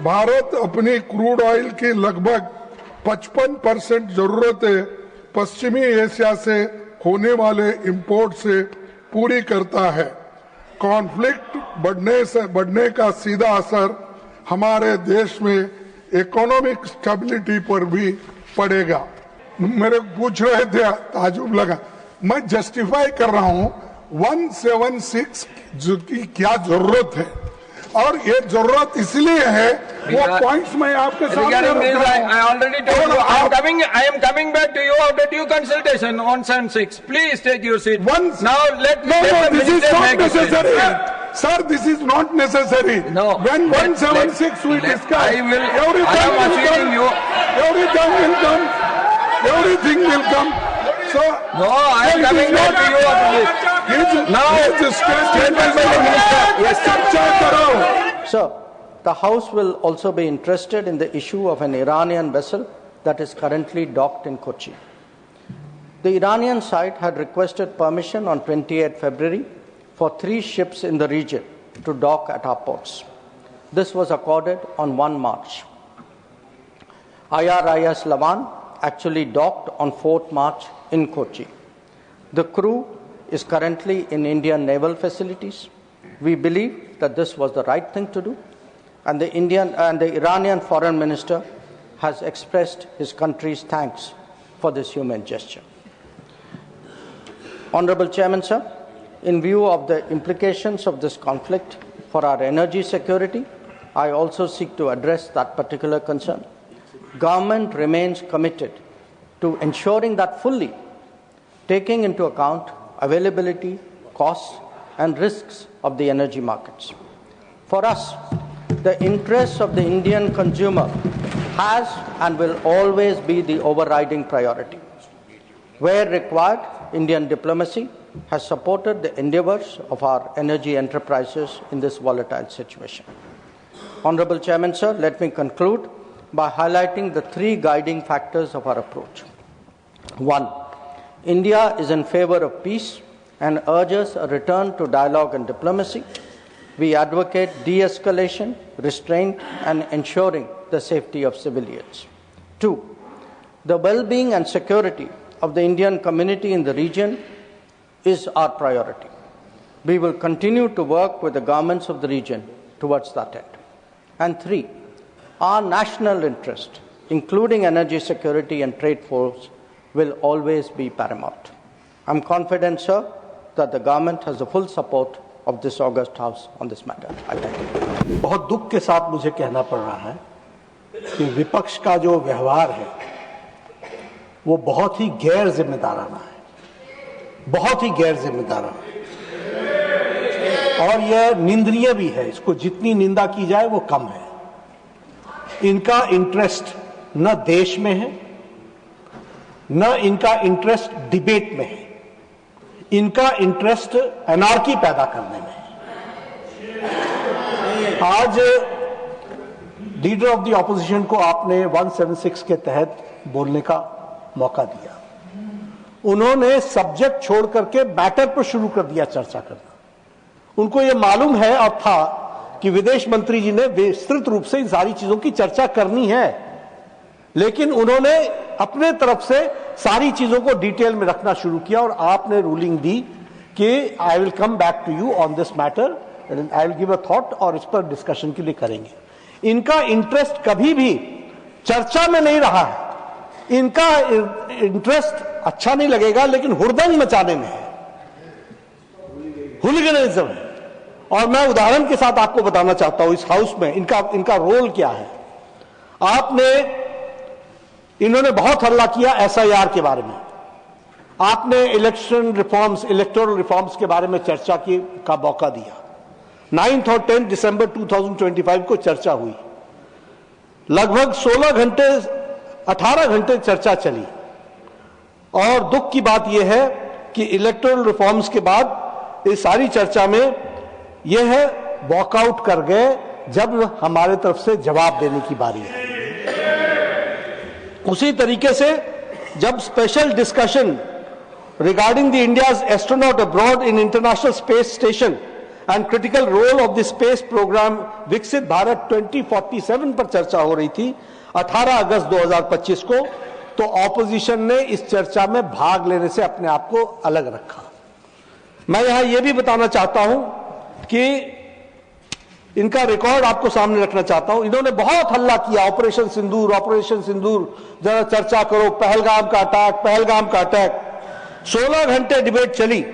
भारत अपनी crude oil की लगभग 55% जरूरतें पश्चिमी एशिया से होने वाले इंपोर्ट से पूरी करता है। कॉन्फ्लिक्ट बढ़ने का सीधा असर हमारे देश में इकोनॉमिक स्टेबिलिटी पर भी पड़ेगा। मेरे पूछ रहे थे, ताजुब लगा, मैं जस्टिफाई कर रहा हूं 176 की क्या जरूरत है, और ये जरूरत इसलिए है, वो पॉइंट्स मैं आपके सामने I already told you, I am coming back to you after due consultation on 76. Please take your seat. Now let the this is minister not make a necessary. statement. Sir, this is not necessary. No. When 176 we discuss, everything will come. So, no, I am coming back to you after this. Now, statement by the minister. Yes, Sir, the House will also be interested in the issue of an Iranian vessel that is currently docked in Kochi. The Iranian side had requested permission on 28 February for 3 ships in the region to dock at our ports. This was accorded on 1 March. IRIS Lavan actually docked on 4th March in Kochi. The crew is currently in Indian naval facilities. We believe that this was the right thing to do, and the Iranian foreign minister has expressed his country's thanks for this humane gesture. Honorable Chairman, sir, in view of the implications of this conflict for our energy security, I also seek to address that particular concern. Government remains committed to ensuring that fully taking into account availability, costs, and risks of the energy markets. For us, the interests of the Indian consumer has and will always be the overriding priority. Where required, Indian diplomacy has supported the endeavors of our energy enterprises in this volatile situation. Honorable Chairman, sir, let me conclude by highlighting the 3 guiding factors of our approach. 1. India is in favor of peace and urges a return to dialogue and diplomacy. We advocate de-escalation, restraint, and ensuring the safety of civilians. 2. The well-being and security of the Indian community in the region is our priority. We will continue to work with the governments of the region towards that end. And 3. Our national interest, including energy security and trade flows, will always be paramount. I am confident, sir, that the government has the full support of this august House on this matter. I thank you. बहुत दुख के साथ मुझे कहना पड़ रहा है कि विपक्ष का जो व्यवहार है वो बहुत ही गैर जिम्मेदाराना है, बहुत ही गैर जिम्मेदाराना है, और यह निंदनीय भी है। इसको जितनी निंदा की जाए वो कम है। इनका इंटरेस्ट न देश में है, न इनका इंटरेस्ट डिबेट में है, इनका इंटरेस्ट एनार्की पैदा करने में है। आज लीडर ऑफ द ऑपोजिशन को आपने 176 के तहत बोलने का मौका दिया। उन्होंने सब्जेक्ट छोड़ करके मैटर पर शुरू कर दिया चर्चा करना। उनको यह मालूम है और था कि विदेश मंत्री जी ने विस्तृत रूप से इन सारी चीजों की चर्चा करनी है, लेकिन उन्होंने अपने तरफ से सारी चीजों को डिटेल में रखना शुरू किया और आपने रूलिंग दी कि I will come back to you on this matter and I will give a thought, और इस पर डिस्कशन के लिए करेंगे। इनका इंटरेस्ट कभी भी चर्चा में नहीं रहा है। इनका इंटरेस्ट अच्छा नहीं लगेगा लेकिन हुड़दंग मचाने में है, हुलिगनिज्म है। और मैं उदाहरण के साथ आपको बताना चाहता हूं इस हाउस में इनका रोल क्या है। इन्होंने बहुत हल्ला किया SIR के बारे में। आपने इलेक्शन रिफॉर्म्स, इलेक्टोरल रिफॉर्म्स के बारे में चर्चा का मौका दिया। 9 और 10 दिसंबर 2025 को चर्चा हुई। लगभग 18 घंटे चर्चा चली, और दुख की बात यह है कि इलेक्टोरल रिफॉर्म्स के बाद इस सारी चर्चा में यह वॉकआउट कर गए जब हमारे तरफ से जवाब देने की बारी है। उसी तरीके से जब special discussion regarding the India's astronaut abroad in international space station and critical role of the space programme Viksit Bharat 2047 पर चर्चा हो रही थी 18 अगस्त 2025 को, तो ऑपोजिशन ने इस चर्चा में भाग लेने से अपने आप को अलग रखा। मैं यहां यह भी बताना चाहता हूं कि इनका रिकॉर्ड आपको सामने रखना चाहता हूं। इन्होंने बहुत हल्ला किया, ऑपरेशन सिंदूर, ऑपरेशन सिंदूर, जरा चर्चा करो, पहलगाम का अटैक, पहलगाम का अटैक। 16 घंटे डिबेट चली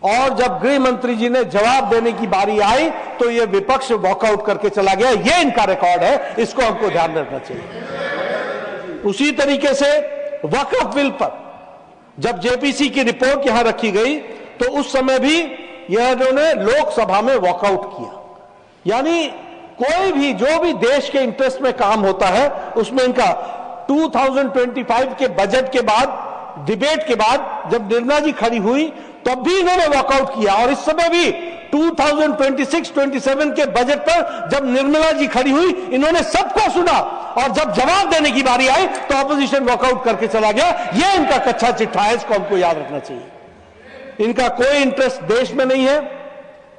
और जब गृह मंत्री जी ने जवाब देने की बारी आई तो यह विपक्ष वॉकआउट करके चला गया। यह इनका रिकॉर्ड है, इसको हमको ध्यान रखना चाहिए। उसी तरीके से वक्फ बिल पर जब जेपीसी की रिपोर्ट यहां रखी गई तो उस समय भी यह इन्होंने लोकसभा में वॉकआउट किया। यानी कोई भी जो भी देश के इंटरेस्ट में काम होता है उसमें इनका 2025 के बजट के बाद, डिबेट के बाद जब निर्मला जी खड़ी हुई तब भी इन्होंने वॉकआउट किया, और इस समय भी 2026-27 के बजट पर जब निर्मला जी खड़ी हुई इन्होंने सबको सुना, और जब जवाब देने की बारी आई तो ऑपोजिशन वॉकआउट करके चला गया। यह इनका कच्चा चिट्ठा है, इसको हमको याद रखना चाहिए। इनका कोई इंटरेस्ट देश में नहीं है,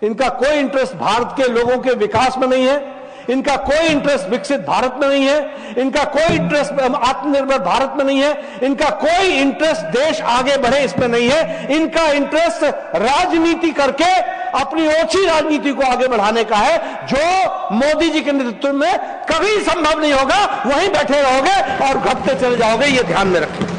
इनका कोई इंटरेस्ट भारत के लोगों के विकास में नहीं है, इनका कोई इंटरेस्ट विकसित भारत में नहीं है, इनका कोई इंटरेस्ट आत्मनिर्भर भारत में नहीं है, इनका कोई इंटरेस्ट देश आगे बढ़े इसमें नहीं है। इनका इंटरेस्ट राजनीति करके अपनी ओछी राजनीति को आगे बढ़ाने का है, जो मोदी जी के नेतृत्व में कभी संभव नहीं होगा। वहीं बैठे रहोगे और घटते चले जाओगे, ये ध्यान में रखें।